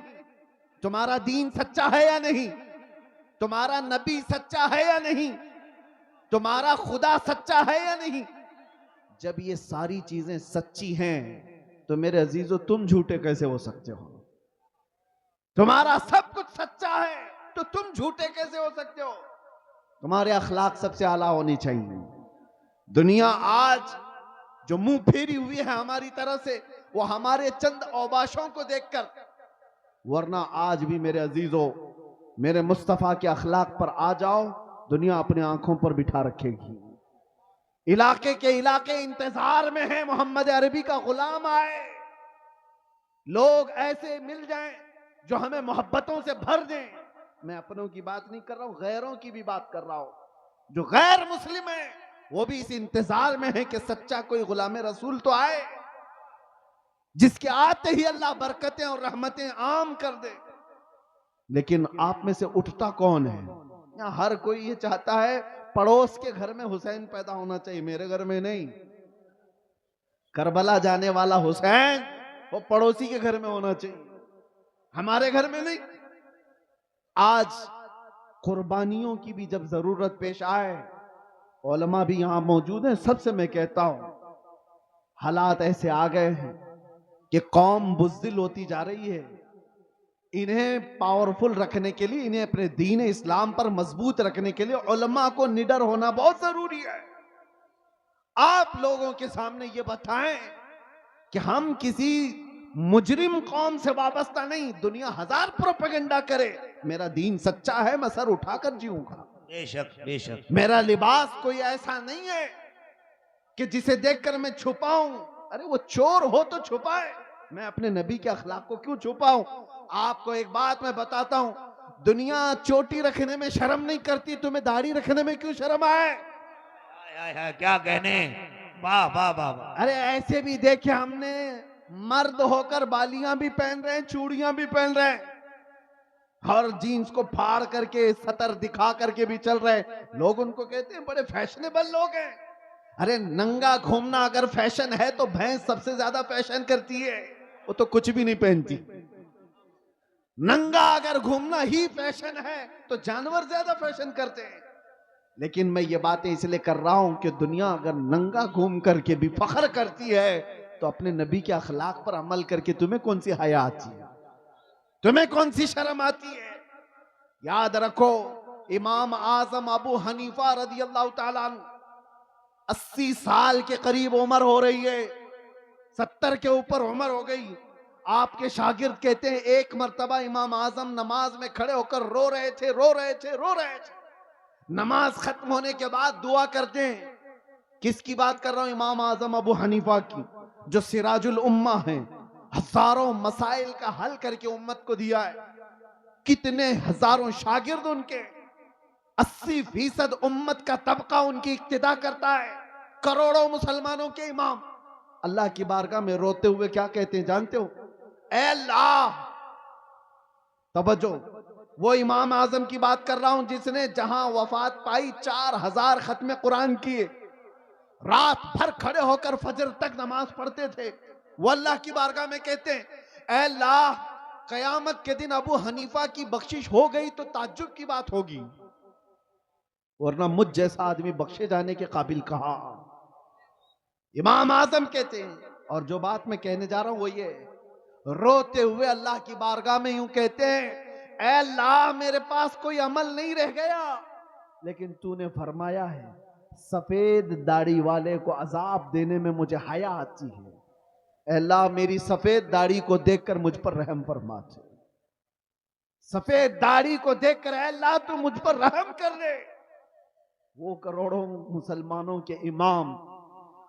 तुम्हारा दीन सच्चा है या नहीं? तुम्हारा नबी सच्चा है या नहीं? तुम्हारा खुदा सच्चा है या नहीं? जब ये सारी चीजें सच्ची हैं तो मेरे अजीजों तुम झूठे कैसे हो सकते हो? तुम्हारा सब कुछ सच्चा है तो तुम झूठे कैसे हो सकते हो? तुम्हारे अखलाक सबसे आला होनी चाहिए। दुनिया आज जो मुंह फेरी हुई है हमारी तरफ से, वो हमारे चंद औबाशों को देखकर, वरना आज भी मेरे अजीजों, मेरे मुस्तफा के अखलाक पर आ जाओ, दुनिया अपने आंखों पर बिठा रखेगी। इलाके के इलाके इंतजार में है मोहम्मद अरबी का गुलाम आए। लोग ऐसे मिल जाएं जो हमें मोहब्बतों से भर दें। मैं अपनों की बात नहीं कर रहा हूं, गैरों की भी बात कर रहा हूं। जो गैर मुस्लिम है वो भी इस इंतजार में है कि सच्चा कोई गुलाम रसूल तो आए, जिसके आते ही अल्लाह बरकतें और रहमतें आम कर दे। लेकिन आप में से उठता कौन है? यहाँ हर कोई ये चाहता है पड़ोस के घर में हुसैन पैदा होना चाहिए, मेरे घर में नहीं। करबला जाने वाला हुसैन वो पड़ोसी के घर में होना चाहिए, हमारे घर में नहीं। आज कुर्बानियों की भी जब जरूरत पेश आए, उलमा भी यहां मौजूद हैं, सबसे मैं कहता हूं हालात ऐसे आ गए हैं कि कौम बुज़दिल होती जा रही है। इन्हें पावरफुल रखने के लिए, इन्हें अपने दीन इस्लाम पर मजबूत रखने के लिए उलमा को निडर होना बहुत जरूरी है। आप लोगों के सामने ये बताएं कि हम किसी मुजरिम कौम से वाबस्ता नहीं। दुनिया हजार प्रोपेगेंडा करे, मेरा दीन सच्चा है, मैं सर उठाकर जीऊंगा। बेशक बेशक। मेरा लिबास कोई ऐसा नहीं है कि जिसे देखकर मैं छुपाऊं। अरे वो चोर हो तो छुपाए, मैं अपने नबी के अखलाक को क्यों छुपाऊं? आपको एक बात मैं बताता हूं, दुनिया चोटी रखने में शर्म नहीं करती, तुम्हें दाढ़ी रखने में क्यों शर्म आए? क्या कहने, वाह वाह वाह वाह। अरे ऐसे भी देखे हमने, मर्द होकर बालियां भी पहन रहे हैं, चूड़ियां भी पहन रहे हैं, और जीन्स को फाड़ करके सतर दिखा करके भी चल रहे हैं। लोग उनको कहते हैं बड़े फैशनेबल लोग हैं। अरे नंगा घूमना अगर फैशन है तो भैंस सबसे ज्यादा फैशन करती है, वो तो कुछ भी नहीं पहनती। नंगा अगर घूमना ही फैशन है तो जानवर ज्यादा फैशन करते हैं। लेकिन मैं ये बातें इसलिए कर रहा हूं कि दुनिया अगर नंगा घूम करके भी फख्र करती है तो अपने नबी के अखलाक पर अमल करके तुम्हें कौन सी हया आती है? तुम्हें कौन सी शर्म आती है? याद रखो, इमाम आजम अबू हनीफा रदी अल्लाह ताला अन्हु 80 साल के करीब उम्र हो रही है, 70 के ऊपर उम्र हो गई। आपके शागिर्द कहते हैं एक मर्तबा इमाम आजम नमाज में खड़े होकर रो रहे थे, रो रहे थे, रो रहे थे। नमाज खत्म होने के बाद दुआ करते हैं। किसकी बात कर रहा हूं? इमाम आजम अबू हनीफा की, जो सिराजुल उम्मा हैं, हजारों मसाइल का हल करके उम्मत को दिया है। कितने हजारों शागिर्द उनके, 80% उम्मत का तबका उनकी इक्तिदा करता है, करोड़ों मुसलमानों के इमाम। अल्लाह की बारगाह में रोते हुए क्या कहते हैं जानते हो? ऐ अल्लाह, तवज्जो, वो इमाम आजम की बात कर रहा हूं जिसने जहां वफात पाई 4000 खत्म कुरान किए, रात भर खड़े होकर फजर तक नमाज पढ़ते थे। वो अल्लाह की बारगाह में कहते हैं, ऐ अल्लाह, कयामत के दिन अबू हनीफा की बख्शिश हो गई तो ताज्जुब की बात होगी, वरना मुझ जैसा आदमी बख्शे जाने के काबिल कहा। इमाम आजम कहते हैं, और जो बात मैं कहने जा रहा हूं वो ये, रोते हुए अल्लाह की बारगाह में यूं कहते हैं, ऐ अल्लाह, मेरे पास कोई अमल नहीं रह गया, लेकिन तूने फरमाया है सफेद दाढ़ी वाले को अजाब देने में मुझे हया आती है। ऐ अल्लाह, मेरी सफेद दाढ़ी को देखकर मुझ पर रहम फरमा दे। सफेद दाढ़ी को देखकर ऐ अल्लाह तू मुझ पर रहम कर दे। वो करोड़ों मुसलमानों के इमाम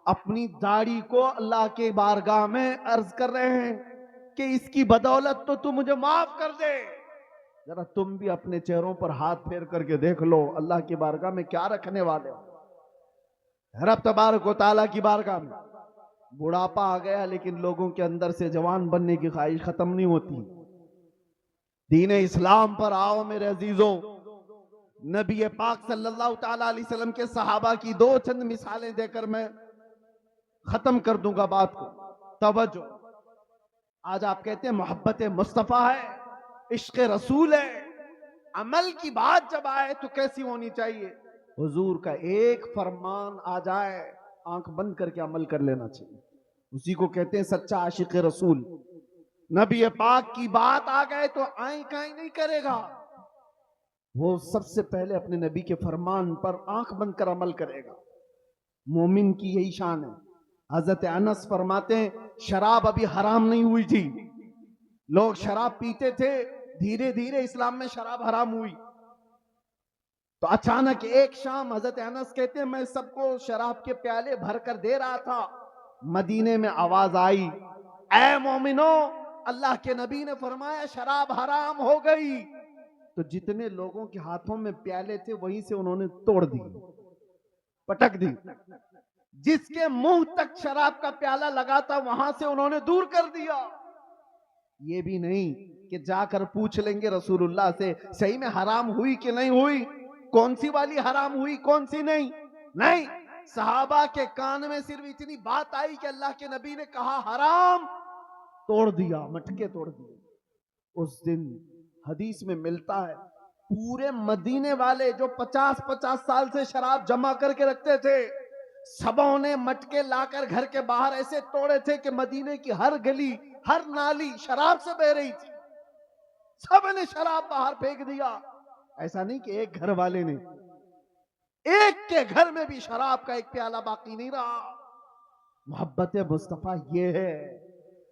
अपनी दाढ़ी को अल्लाह के बारगाह में अर्ज कर रहे हैं कि इसकी बदौलत तो तू मुझे माफ कर दे। जरा तुम भी अपने चेहरों पर हाथ फेर करके देख लो, अल्लाह की बारगाह में क्या रखने वाले हो। रब तबारक व तआला की बारगाह में बुढ़ापा आ गया, लेकिन लोगों के अंदर से जवान बनने की ख्वाहिश खत्म नहीं होती। दीन इस्लाम पर आओ मेरे अजीजों। नबी पाक सल्लल्लाहु ताला अलैहि वसल्लम के सहाबा की दो चंद मिसालें देकर मैं खत्म कर दूंगा बात को। तवज्जो, आज आप कहते हैं मोहब्बत मुस्तफा है, इश्क रसूल है, अमल की बात जब आए तो कैसी होनी चाहिए? हुजूर का एक फरमान आ जाए, आंख बंद करके अमल कर लेना चाहिए। उसी को कहते हैं सच्चा आशिक रसूल। नबी पाक की बात आ गए तो आई काई नहीं करेगा, वो सबसे पहले अपने नबी के फरमान पर आंख बंद कर अमल करेगा। मोमिन की यही शान है। हजरत अनस फरमाते हैं शराब अभी हराम नहीं हुई थी, लोग शराब पीते थे, धीरे धीरे इस्लाम में शराब हराम हुई। तो अचानक एक शाम हजरत अनस कहते हैं मैं सबको शराब के प्याले भर कर दे रहा था, मदीने में आवाज आई, ऐ मोमिनो, अल्लाह के नबी ने फरमाया शराब हराम हो गई। तो जितने लोगों के हाथों में प्याले थे वहीं से उन्होंने तोड़ दी, पटक दी। जिसके मुंह तक शराब का प्याला लगा था वहां से उन्होंने दूर कर दिया। ये भी नहीं कि जाकर पूछ लेंगे रसूलुल्लाह से सही में हराम हुई कि नहीं हुई, कौन सी वाली हराम हुई कौन सी नहीं। नहीं, सहाबा के कान में सिर्फ इतनी बात आई कि अल्लाह के नबी ने कहा हराम, तोड़ दिया, मटके तोड़ दिए। उस दिन हदीस में मिलता है पूरे मदीने वाले जो 50-50 साल से शराब जमा करके रखते थे, सबों ने मटके लाकर घर के बाहर ऐसे तोड़े थे कि मदीने की हर गली हर नाली शराब से बह रही थी। सबने शराब बाहर फेंक दिया। ऐसा नहीं कि एक घर वाले ने, एक के घर में भी शराब का एक प्याला बाकी नहीं रहा। मोहब्बत मुस्तफा ये है,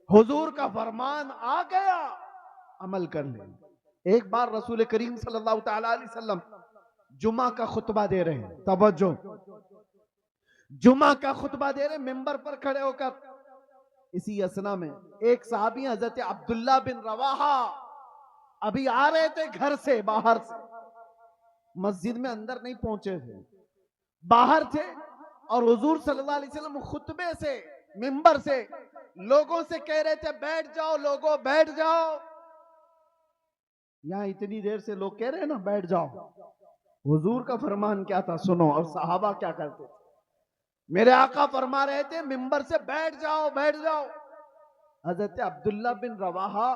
हुजूर का फरमान आ गया, अमल कर ले। एक बार रसूल करीम सल्लल्लाहु अलैहि वसल्लम जुमा का खुतबा दे रहे हैं, तवज्जो, जुमा का खुतबा दे रहे, मिंबर पर खड़े होकर। इसी असना में एक सहाबी हजरत अब्दुल्ला बिन रवाहा अभी आ रहे थे घर से, बाहर से, मस्जिद में अंदर नहीं पहुंचे थे, बाहर थे। और हुजूर सल्लल्लाहु अलैहि वसल्लम खुतबे से, मिंबर से लोगों से कह रहे थे, बैठ जाओ लोगों, बैठ जाओ। यहां इतनी देर से लोग कह रहे हैं ना, बैठ जाओ। हुजूर का फरमान क्या था, सुनो। और सहाबा क्या करते थे। मेरे आका फरमा रहे थे मिंबर से, बैठ जाओ, बैठ जाओ। हजरत अब्दुल्ला बिन रवाहा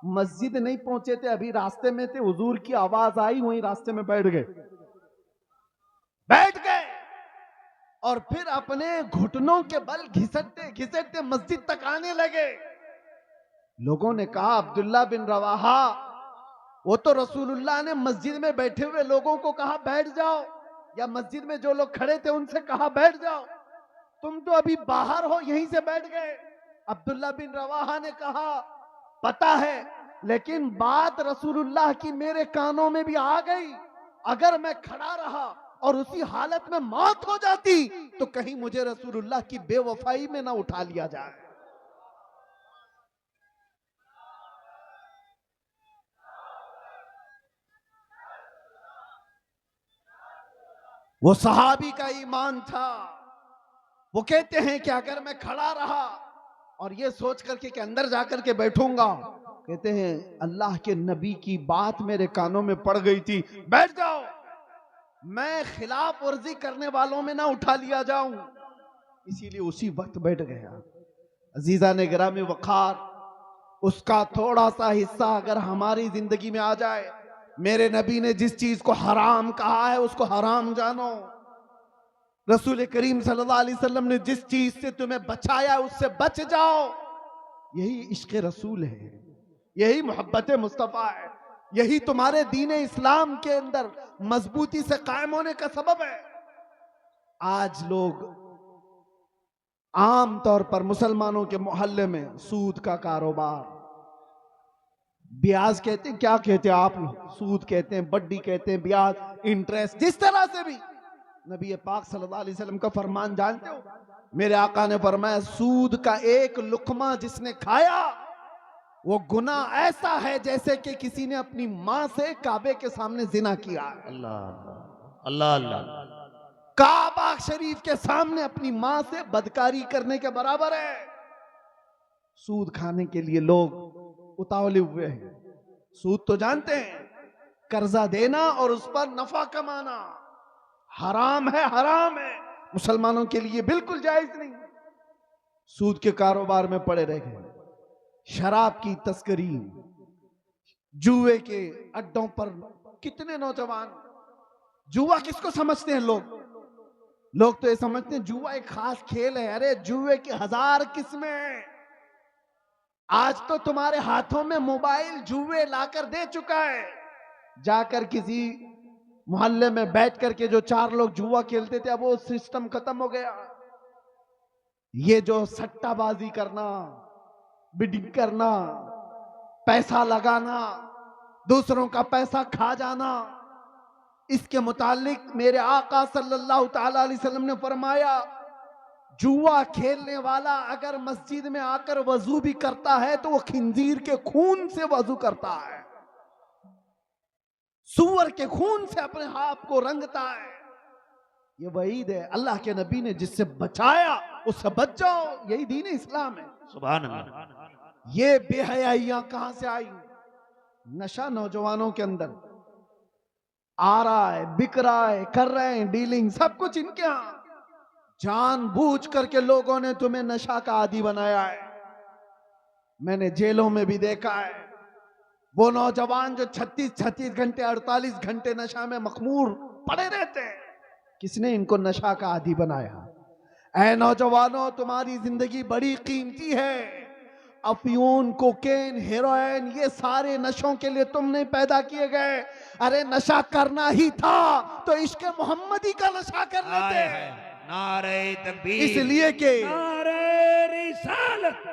मस्जिद नहीं पहुंचे थे, अभी रास्ते में थे। हुजूर की आवाज आई, वहीं रास्ते में बैठ गए, बैठ गए। और फिर अपने घुटनों के बल घिसटते घिसटते मस्जिद तक आने लगे। लोगों ने कहा, अब्दुल्ला बिन रवाहा, वो तो रसूलुल्लाह ने मस्जिद में बैठे हुए लोगों को कहा बैठ जाओ, या मस्जिद में जो लोग खड़े थे उनसे कहा बैठ जाओ, तुम तो अभी बाहर हो, यहीं से बैठ गए। अब्दुल्ला बिन रवाहा ने कहा, पता है, लेकिन बात रसूलुल्लाह की मेरे कानों में भी आ गई। अगर मैं खड़ा रहा और उसी हालत में मौत हो जाती तो कहीं मुझे रसूलुल्लाह की बेवफाई में ना उठा लिया जाए। वो सहाबी का ईमान था। वो कहते हैं कि अगर मैं खड़ा रहा और ये सोच करके कि अंदर जाकर के बैठूंगा, कहते हैं अल्लाह के नबी की बात मेरे कानों में पड़ गई थी, बैठ जाओ, मैं खिलाफ वर्जी करने वालों में ना उठा लिया जाऊं, इसीलिए उसी वक्त बैठ गया। अजीजा ने गिरामी वखार, उसका थोड़ा सा हिस्सा अगर हमारी जिंदगी में आ जाए, मेरे नबी ने जिस चीज को हराम कहा है उसको हराम जानो। रसूल करीम सल्लल्लाहु अलैहि वसल्लम ने जिस चीज से तुम्हें बचाया उससे बच जाओ। यही इश्क रसूल है, यही मोहब्बत मुस्तफ़ा है, यही तुम्हारे दीन इस्लाम के अंदर मजबूती से कायम होने का सबब है। आज लोग आम तौर पर मुसलमानों के मोहल्ले में सूद का कारोबार, ब्याज कहते हैं, क्या कहते हैं आप लोग, सूद कहते हैं, बड्डी कहते हैं, ब्याज, इंटरेस्ट, जिस तरह से भी। नबी पाक सल्लल्लाहु अलैहि वसल्लम का फरमान जानते हो, मेरे आका ने फरमाया, सूद का एक लुकमा जिसने खाया वो गुनाह ऐसा है जैसे कि किसी ने अपनी मां से काबे के सामने जिना किया है। अल्लाह अल्लाह अल्लाह। काबा शरीफ के सामने अपनी मां से बदकारी करने के बराबर है। सूद खाने के लिए लोग उतावले हुए हैं। सूद तो जानते हैं, कर्जा देना और उस पर नफा कमाना हराम है, हराम है, मुसलमानों के लिए बिल्कुल जायज नहीं। सूद के कारोबार में पड़े रह गए, शराब की तस्करी, जुए के अड्डों पर कितने नौजवान। जुआ किसको समझते हैं लोग तो ये समझते हैं जुआ एक खास खेल है। अरे जुए की 1000 किस्में हैं। आज तो तुम्हारे हाथों में मोबाइल जुए लाकर दे चुका है। जाकर किसी मोहल्ले में बैठ करके जो 4 लोग जुआ खेलते थे, अब वो सिस्टम खत्म हो गया। ये जो सट्टाबाजी करना, बिडिंग करना, पैसा लगाना, दूसरों का पैसा खा जाना, इसके मुतालिक मेरे आका सल्लल्लाहु ताला अलैहि वसल्लम ने फरमाया, जुआ खेलने वाला अगर मस्जिद में आकर वजू भी करता है तो वो खिंजीर के खून से वजू करता है, सूअर के खून से अपने हाथ को रंगता है। ये वईद है। अल्लाह के नबी ने जिससे बचाया उससे बच जाओ, यही दीन इस्लाम है। सुभान अल्लाह। ये बेहयाइयां कहां से आई? नशा नौजवानों के अंदर आ रहा है, बिक रहा है, कर रहे हैं डीलिंग, सब कुछ इनके यहां। जानबूझ करके लोगों ने तुम्हें नशा का आदी बनाया है। मैंने जेलों में भी देखा है वो नौजवान जो 36 घंटे 48 घंटे नशा में मखमूर पड़े रहते हैं। किसने इनको नशा का आदी बनाया? ऐ नौजवानों, तुम्हारी जिंदगी बड़ी कीमती है। अफयून, कोकेन, हेरोइन, ये सारे नशों के लिए तुम नहीं पैदा किए गए। अरे नशा करना ही था तो इश्क मोहम्मदी का नशा कर लेते हैं। नारे तकबीर, इसलिए के नारे रिसालत,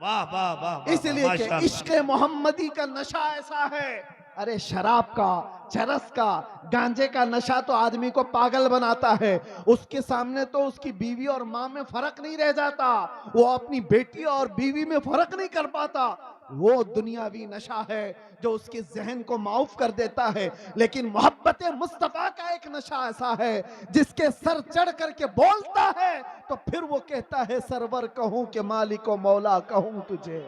वाह वाह वाह, इसलिए कि इश्क मोहम्मदी का नशा ऐसा है अरे शराब का, चरस का, गांजे का नशा तो आदमी को पागल बनाता है। उसके सामने तो उसकी बीवी और माँ में फर्क नहीं रह जाता, वो अपनी बेटी और बीवी में फर्क नहीं कर पाता। वो दुनियावी नशा है जो उसके जहन को माउफ कर देता है। लेकिन मोहब्बत मुस्तफा का एक नशा ऐसा है जिसके सर चढ़ करके बोलता है तो फिर वो कहता है सरवर कहूं कि मालिक व मौला कहूं तुझे,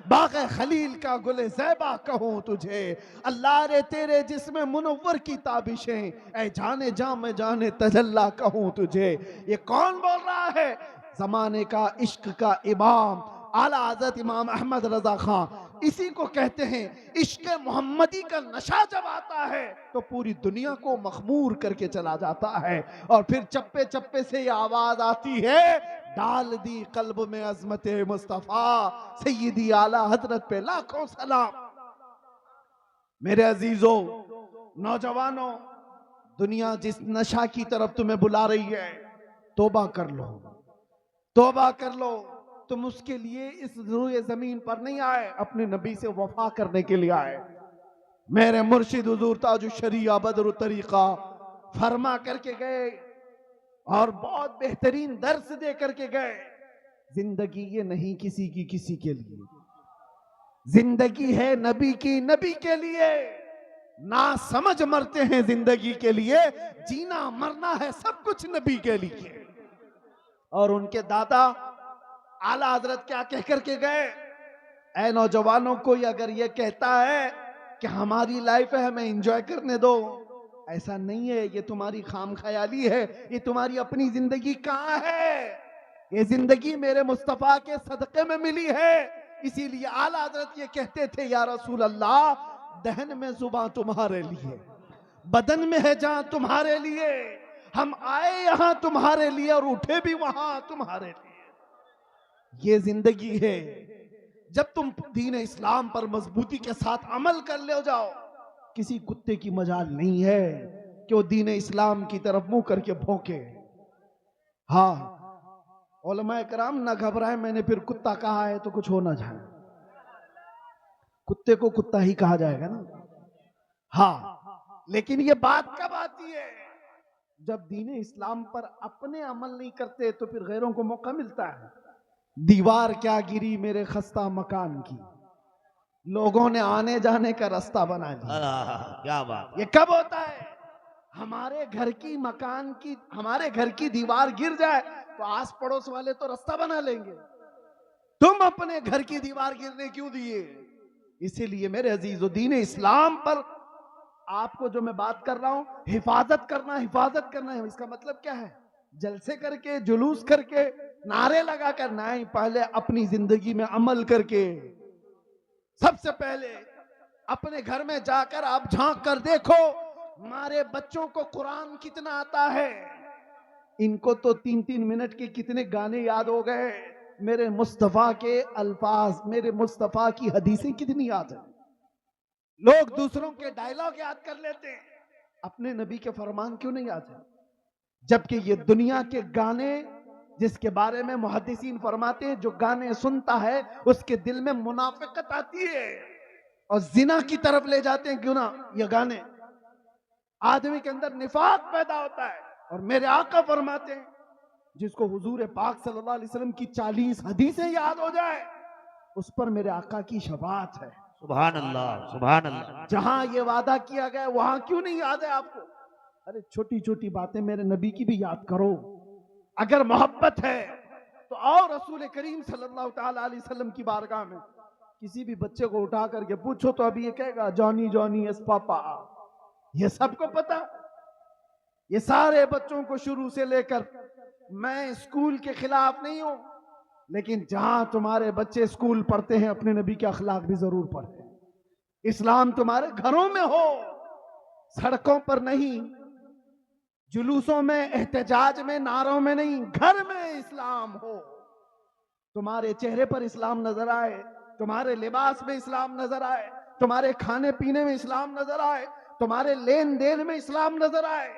बाग़े खलील का गुले ज़ैबा कहूं तुझे, अल्लाह रे तेरे जिसमें मुनव्वर की ताबिशें, ऐ जाने जा मैं जाने तजल्ला कहूं तुझे। ये कौन बोल रहा है? जमाने का इश्क का इमाम आला हज़रत इमाम अहमद रजा खां। इसी को कहते हैं इश्क मोहम्मदी का नशा जब आता है तो पूरी दुनिया को मखमूर करके चला जाता है। और फिर चप्पे चप्पे से ये आवाज आती है, डाल दी कल्ब में अजमत मुस्तफा, सैयदी आला हजरत पे लाखों सलाम। मेरे अजीजों, नौजवानों, दुनिया जिस नशा की तरफ तुम्हें बुला रही है, तौबा कर लो, तौबा कर लो। तुम उसके लिए इस रूए जमीन पर नहीं आए, अपने नबी से वफा करने के लिए आए। मेरे मुर्शिद हुजूर ताजुश शरिया बदर तरीका फरमा करके गए और बहुत बेहतरीन दर्स दे करके गए। जिंदगी ये नहीं किसी की किसी के लिए, जिंदगी है नबी की नबी के लिए। ना समझ मरते हैं जिंदगी के लिए, जीना मरना है सब कुछ नबी के लिए। और उनके दादा आला हजरत क्या कह करके गए? ऐ नौजवानों, कोई अगर ये कहता है कि हमारी लाइफ है हमें एंजॉय करने दो, ऐसा नहीं है, ये तुम्हारी खाम ख्याली है। ये तुम्हारी अपनी जिंदगी कहाँ है? ये जिंदगी मेरे मुस्तफा के सदक़े में मिली है। इसीलिए आला हजरत ये कहते थे, या रसूल अल्लाह, दहन में जुबान तुम्हारे लिए, बदन में है जान तुम्हारे लिए, हम आए यहां तुम्हारे लिए और उठे भी वहां तुम्हारे लिए। ये जिंदगी है। जब तुम दीन इस्लाम पर मजबूती के साथ अमल कर ले जाओ, किसी कुत्ते की मजाल नहीं है कि वो दीन इस्लाम की तरफ मुंह करके भौंके। हाँ, उलमाए कराम ना घबराए, मैंने फिर कुत्ता कहा है तो कुछ हो ना जाए, कुत्ते को कुत्ता ही कहा जाएगा ना। हाँ, लेकिन ये बात कब आती है? जब दीन इस्लाम पर अपने अमल नहीं करते तो फिर गैरों को मौका मिलता है। दीवार क्या गिरी मेरे खस्ता मकान की, लोगों ने आने जाने का रास्ता बना लिया। क्या बात। ये कब होता है? हमारे घर की मकान की, हमारे घर की दीवार गिर जाए तो आस पड़ोस वाले तो रास्ता बना लेंगे, तुम अपने घर की दीवार गिरने क्यों दिए? इसीलिए मेरे अजीजों, दीन इस्लाम पर आपको जो मैं बात कर रहा हूं, हिफाजत करना, हिफाजत करना है। इसका मतलब क्या है? जलसे करके, जुलूस करके, नारे लगा कर नहीं, पहले अपनी जिंदगी में अमल करके। सबसे पहले अपने घर में जाकर आप झांक कर देखो, हमारे बच्चों को कुरान कितना आता है। इनको तो 3-3 मिनट के कितने गाने याद हो गए। मेरे मुस्तफा के अल्फाज, मेरे मुस्तफा की हदीसें कितनी याद है। लोग दूसरों के डायलॉग याद कर लेते हैं, अपने नबी के फरमान क्यों नहीं याद है? जबकि ये दुनिया के गाने, जिसके बारे में मुहद्दिसीन फरमाते हैं, जो गाने सुनता है उसके दिल में मुनाफिकत आती है और जिना की तरफ ले जाते हैं। क्यों ना? ये गाने, आदमी के अंदर निफाक पैदा होता है। और मेरे आका फरमाते हैं, जिसको हुजूर पाक सल्लल्लाहु अलैहि वसल्लम की 40 हदीसें याद हो जाए, उस पर मेरे आका की शफाअत है। सुभान अल्लाह, सुभान अल्लाह। जहां ये वादा किया गया वहां क्यों नहीं याद है आपको? अरे छोटी छोटी बातें मेरे नबी की भी याद करो। अगर मोहब्बत है तो आओ रसूल करीम सल्लल्लाहु ताला अलैहि वसल्लम की बारगाह में। किसी भी बच्चे को उठा करके पूछो तो अभी ये कहेगा जॉनी जॉनी यस पापा। ये सबको पता। ये सारे बच्चों को शुरू से लेकर, मैं स्कूल के खिलाफ नहीं हूं, लेकिन जहां तुम्हारे बच्चे स्कूल पढ़ते हैं अपने नबी के अखलाक भी जरूर पढ़े। इस्लाम तुम्हारे घरों में हो, सड़कों पर नहीं, जुलूसों में, एहतजाज में, नारों में नहीं, घर में इस्लाम हो। तुम्हारे चेहरे पर इस्लाम नजर आए, तुम्हारे लिबास में इस्लाम नजर आए, तुम्हारे खाने पीने में इस्लाम नजर आए, तुम्हारे लेन देन में इस्लाम नजर आए।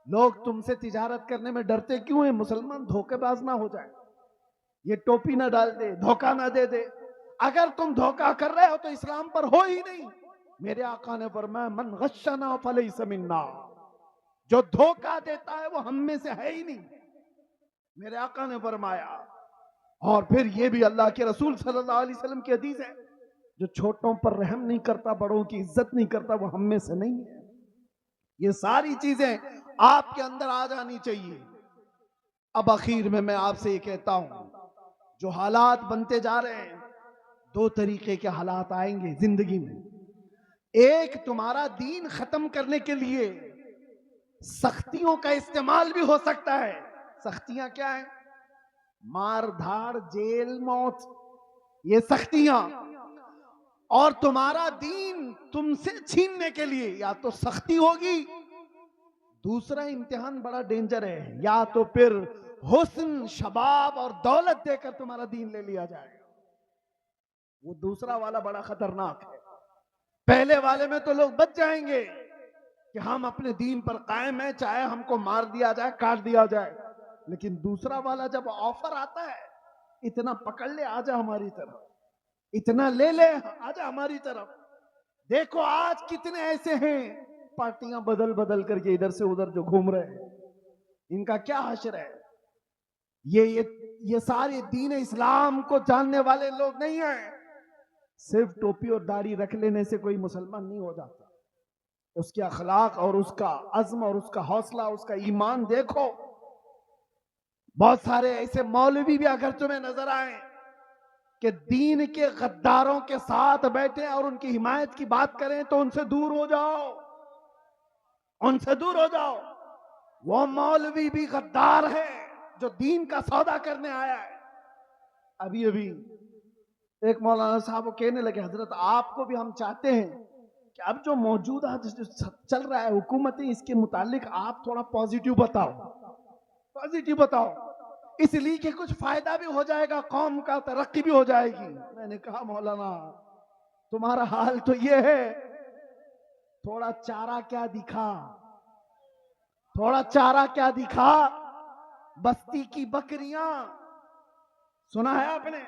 लोग तुमसे तिजारत करने में डरते क्यों हैं? मुसलमान धोखेबाज ना हो जाए, ये टोपी ना डाल दे, धोखा ना दे दे। अगर तुम धोखा कर रहे हो तो इस्लाम पर हो ही नहीं। मेरे आका ने फरमाया मन गश्शना फलैस मिन्ना, जो धोखा देता है वो हम में से है ही नहीं, मेरे आका ने फरमाया। और फिर ये भी अल्लाह के रसूल सल्लल्लाहु अलैहि वसल्लम की हदीस है, जो छोटों पर रहम नहीं करता, बड़ों की इज्जत नहीं करता, वो हम में से नहीं है। ये सारी चीजें आपके अंदर आ जानी चाहिए। अब आखिर में मैं आपसे ये कहता हूं, जो हालात बनते जा रहे हैं, दो तरीके के हालात आएंगे जिंदगी में। एक, तुम्हारा दीन खत्म करने के लिए सख्तियों का इस्तेमाल भी हो सकता है। सख्तियां क्या है? मार धाड़, जेल, मौत, ये सख्तियां। और तुम्हारा दीन तुमसे छीनने के लिए या तो सख्ती होगी, दूसरा इम्तिहान बड़ा डेंजर है, या तो फिर हुस्न, शबाब और दौलत देकर तुम्हारा दीन ले लिया जाएगा। वो दूसरा वाला बड़ा खतरनाक है। पहले वाले में तो लोग बच जाएंगे कि हम अपने दीन पर कायम है, चाहे हमको मार दिया जाए, काट दिया जाए। लेकिन दूसरा वाला जब ऑफर आता है, इतना पकड़ ले, आजा हमारी तरफ, इतना ले ले, आजा हमारी तरफ। देखो आज कितने ऐसे हैं, पार्टियां बदल बदल करके इधर से उधर जो घूम रहे हैं, इनका क्या हश्र है? ये सारे दीन इस्लाम को जानने वाले लोग नहीं हैं। सिर्फ टोपी और दाढ़ी रख लेने से कोई मुसलमान नहीं हो जाता। उसके अखलाक और उसका अज़्म और उसका हौसला, उसका ईमान देखो। बहुत सारे ऐसे मौलवी भी अगर तुम्हें नजर आए कि दीन के गद्दारों के साथ बैठे और उनकी हिमायत की बात करें, तो उनसे दूर हो जाओ, उनसे दूर हो जाओ। वो मौलवी भी गद्दार है जो दीन का सौदा करने आया है। अभी अभी एक मौलाना साहब वो कहने लगे, हजरत आपको भी हम चाहते हैं कि अब जो मौजूदा जो चल रहा है हुकूमतें, इसके मुतालिक आप थोड़ा पॉजिटिव बताओ, पॉजिटिव बताओ, इसलिए कि कुछ फायदा भी हो जाएगा, कौम का तरक्की भी हो जाएगी। मैंने कहा मौलाना तुम्हारा हाल तो ये है, थोड़ा चारा क्या दिखा, थोड़ा चारा क्या दिखा, बस्ती की बकरियां, सुना है आपने?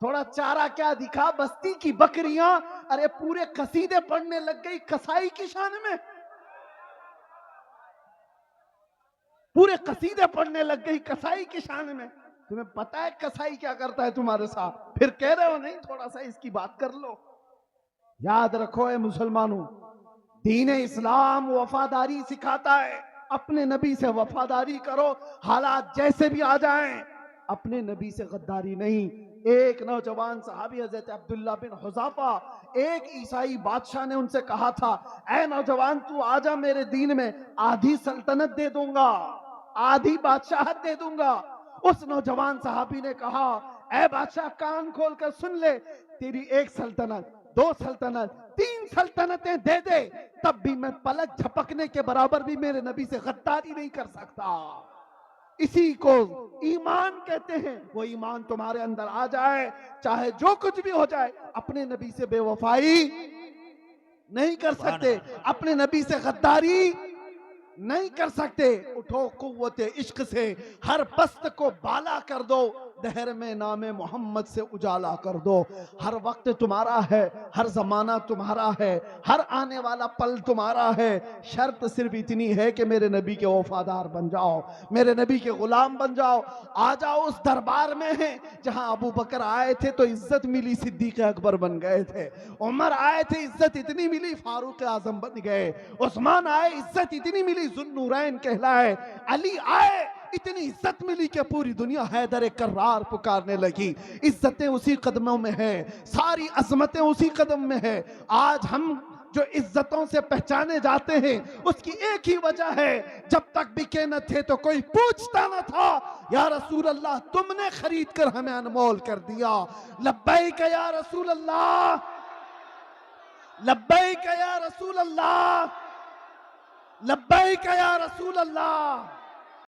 थोड़ा चारा क्या दिखा, बस्ती की बकरियां। अरे पूरे कसीदे पढ़ने लग गई कसाई की शान में, पूरे कसीदे पढ़ने लग गई कसाई की शान में। तुम्हें पता है कसाई क्या करता है तुम्हारे साथ, फिर कह रहे हो नहीं थोड़ा सा इसकी बात कर लो। याद रखो ए मुसलमानों, दीन इस्लाम वफादारी सिखाता है। अपने नबी से वफादारी करो, हालात जैसे भी आ जाएं, अपने नबी से गद्दारी नहीं। एक नौजवान सहाबी हज़रत अब्दुल्ला बिन हुज़ाफा, एक ईसाई बादशाह ने उनसे कहा था, ऐ नौजवान तू आजा मेरे दीन में, आधी सल्तनत दे दूंगा, आधी बादशाहत दे दूंगा। उस नौजवान सहाबी ने कहा, ऐ बादशाह कान खोल कर सुन ले, तेरी एक सल्तनत, दो सल्तनत, तीन सल्तनतें दे दे, तब भी मैं पलक झपकने के बराबर भी मेरे नबी से गद्दारी नहीं कर सकता। इसी को ईमान कहते हैं। वो ईमान तुम्हारे अंदर आ जाए, चाहे जो कुछ भी हो जाए, अपने नबी से बेवफाई नहीं कर सकते, अपने नबी से गद्दारी नहीं कर सकते। उठो कुव्वते इश्क से, हर पस्त को बाला कर दो, दहर में नामे मोहम्मद से उजाला कर दो। हर वक्त तुम्हारा है, हर जमाना तुम्हारा है, हर आने वाला पल तुम्हारा है। शर्त सिर्फ इतनी है कि मेरे नबी के वफादार बन जाओ, मेरे नबी के गुलाम बन जाओ। आ जाओ उस दरबार में है जहां अबू बकर आए थे तो इज्जत मिली, सिद्दीक अकबर बन गए थे। उमर आए थे, इज्जत इतनी मिली, फारूक आजम बन गए। उस्मान आए, इज्जत इतनी मिली, जुन्नूरैन कहलाए। अली आए, इतनी इज्जत मिली कि पूरी दुनिया हैदर कर्रार पुकारने लगी। इज्जतें उसी कदमों में है, सारी अजमतें उसी कदम में है। आज हम जो इज्जतों से पहचाने जाते हैं, उसकी एक ही वजह है, जब तक बिके न थे तो कोई पूछता न था, या रसूल अल्लाह तुमने खरीद कर हमें अनमोल कर दिया। लब्बैक या रसूल अल्लाह, लब्बैक या रसूल अल्लाह, लब्बैक या रसूल अल्लाह।